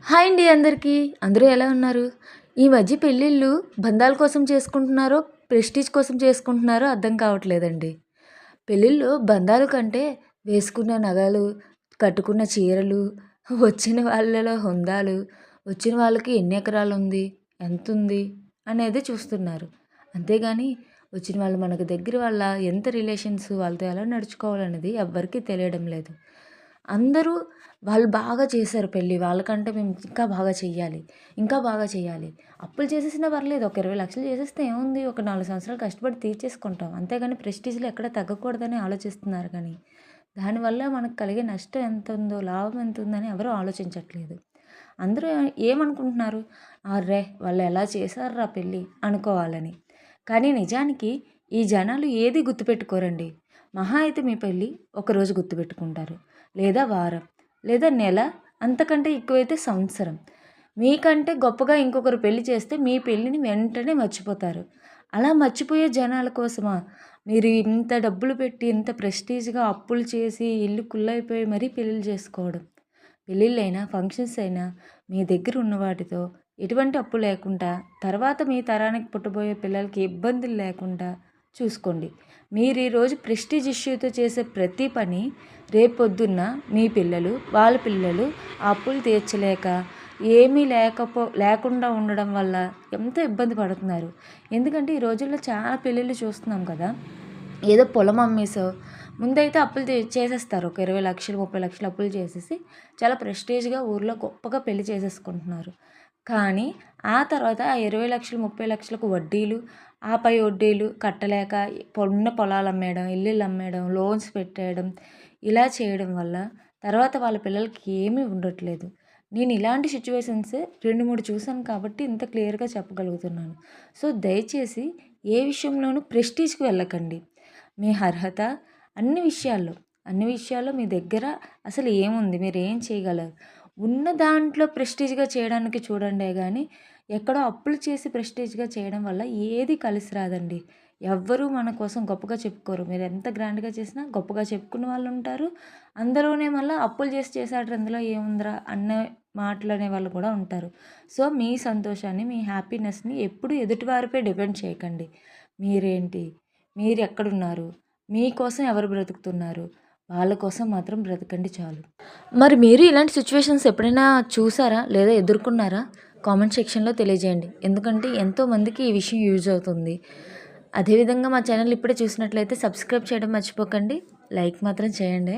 Hi అండి అందరికీ. అందరూ ఎలా ఉన్నారు? ఈ మధ్య పెళ్ళిళ్ళు బంధాల కోసం చేసుకుంటున్నారో, ప్రెస్టీజ్ కోసం చేసుకుంటున్నారో అర్థం కావట్లేదండి. పెళ్ళిళ్ళు బంధాల కంటే వేసుకున్న నగలు, కట్టుకున్న చీరలు, వచ్చిన వాళ్ళలో హుందాలు, వచ్చిన వాళ్ళకి ఎన్ని ఎకరాలుంది, ఎంతుంది అనేది చూస్తున్నారు. అంతేగాని వచ్చిన వాళ్ళు మనకు దగ్గర వాళ్ళ ఎంత రిలేషన్స్, వాళ్ళతో ఎలా నడుచుకోవాలనేది ఎవ్వరికీ తెలియడం లేదు. అందరూ వాళ్ళు బాగా చేశారు పెళ్లి. వాళ్ళకంటే మేము ఇంకా బాగా చెయ్యాలి. ఇంకా బాగా చేయాలి. అప్పులు చేసేసినా పర్లేదు. ఒక 20,00,000 చేసేస్తే ఏముంది? ఒక 4 సంవత్సరాలు కష్టపడి తీర్చేసుకుంటాం. అంతేగాని ప్రెస్టీజ్‌లో ఎక్కడ తగ్గకూడదని ఆలోచిస్తున్నారు కానీ, దానివల్ల మనకు కలిగే నష్టం ఎంతుందో, లాభం ఎంతుందని ఎవరు ఆలోచించట్లేదు. అందరూ ఏమనుకుంటున్నారు? అర్రె! వాళ్ళు ఎలా చేశార్రా పెళ్లి అనుకోవాలని. కానీ నిజానికి ఈ జనాలు ఏది గుర్తుపెట్టుకోరండి. మహా అయితే మీ పెళ్లి ఒకరోజు గుర్తుపెట్టుకుంటారు. లేదా వారం, లేదా నెల, అంతకంటే ఎక్కువైతే సంవత్సరం. మీకంటే గొప్పగా ఇంకొకరు పెళ్లి చేస్తే మీ పెళ్ళిని వెంటనే మర్చిపోతారు. అలా మర్చిపోయే జనాల కోసమా మీరు ఇంత డబ్బులు పెట్టి, ఇంత ప్రెస్టీజ్‌గా అప్పులు చేసి, ఇల్లు కుళ్ళైపోయి మరీ పెళ్ళిళ్ళు చేసుకోవడం. పెళ్ళిళ్ళైనా, ఫంక్షన్స్ అయినా మీ దగ్గర ఉన్న వాటితో ఎటువంటి అప్పు లేకుండా, తర్వాత మీ తరానికి పుట్టబోయే పిల్లలకి ఇబ్బందులు లేకుండా చూసుకోండి. మీరు ఈరోజు ప్రెస్టీజ్ ఇష్యూతో చేసే ప్రతి పని రేపొద్దున్న మీ పిల్లలు, వాళ్ళ పిల్లలు ఆ అప్పులు తీర్చలేక ఏమీ లేకుండా ఉండడం వల్ల ఎంతో ఇబ్బంది పడుతున్నారు. ఎందుకంటే ఈ రోజుల్లో చాలా పెళ్ళిళ్ళు చూస్తున్నాం కదా! ఏదో పొలం అమ్మేసో ముందైతే అప్పులు చేసేస్తారు. ఒక 20,00,000, 30,00,000 అప్పులు చేసేసి చాలా ప్రెస్టీజ్‌గా ఊర్లో గొప్పగా పెళ్లి చేసేసుకుంటున్నారు. కానీ ఆ తర్వాత ఆ 20,00,000, 30,00,000కు వడ్డీలు, ఆ పై వడ్డీలు కట్టలేక ఉన్న పొలాలు అమ్మేయడం, ఇల్లులు అమ్మేయడం, లోన్స్ పెట్టేయడం, ఇలా చేయడం వల్ల తర్వాత వాళ్ళ పిల్లలకి ఏమీ ఉండట్లేదు. నేను ఇలాంటి సిట్యుయేషన్స్ 2, 3 చూసాను కాబట్టి ఇంత క్లియర్‌గా చెప్పగలుగుతున్నాను. సో, దయచేసి ఏ విషయంలోనూ ప్రెస్టీజ్‌కి వెళ్ళకండి. మీ అర్హత అన్ని విషయాల్లో మీ దగ్గర అసలు ఏముంది? మీరేం చేయగలరు? ఉన్న దాంట్లో ప్రెస్టీజ్‌గా చేయడానికి చూడండే గానీ, ఎక్కడో అప్పులు చేసి ప్రెస్టీజ్‌గా చేయడం వల్ల ఏది కలిసి రాదండి. ఎవ్వరూ మన కోసం గొప్పగా చెప్పుకోరు. మీరెంత గ్రాండ్‌గా చేసినా గొప్పగా చెప్పుకునే వాళ్ళుంటారు. అందులోనే మళ్ళా అప్పులు చేసి చేసాడురా ఇందులో ఏముందిరా అన్న మాటలనే వాళ్ళు కూడా ఉంటారు. సో, మీ సంతోషాన్ని, మీ హ్యాపీనెస్‌ని ఎప్పుడు ఎదుటివారిపై డిపెండ్ చేయకండి. మీరేంటి? మీరెక్కడున్నారు? మీకోసం ఎవరు బ్రతుకుతున్నారు? వాళ్ళ కోసం మాత్రం బ్రతకండి చాలు. మరి మీరు ఇలాంటి సిట్యుయేషన్స్ ఎప్పుడైనా చూసారా? లేదా ఎదుర్కొన్నారా? కామెంట్ సెక్షన్‌లో తెలియజేయండి. ఎందుకంటే ఎంతోమందికి ఈ విషయం యూజ్ అవుతుంది. అదేవిధంగా మా ఛానల్ ఇప్పుడే చూసినట్లయితే సబ్స్క్రైబ్ చేయడం మర్చిపోకండి. లైక్ మాత్రం చేయండే.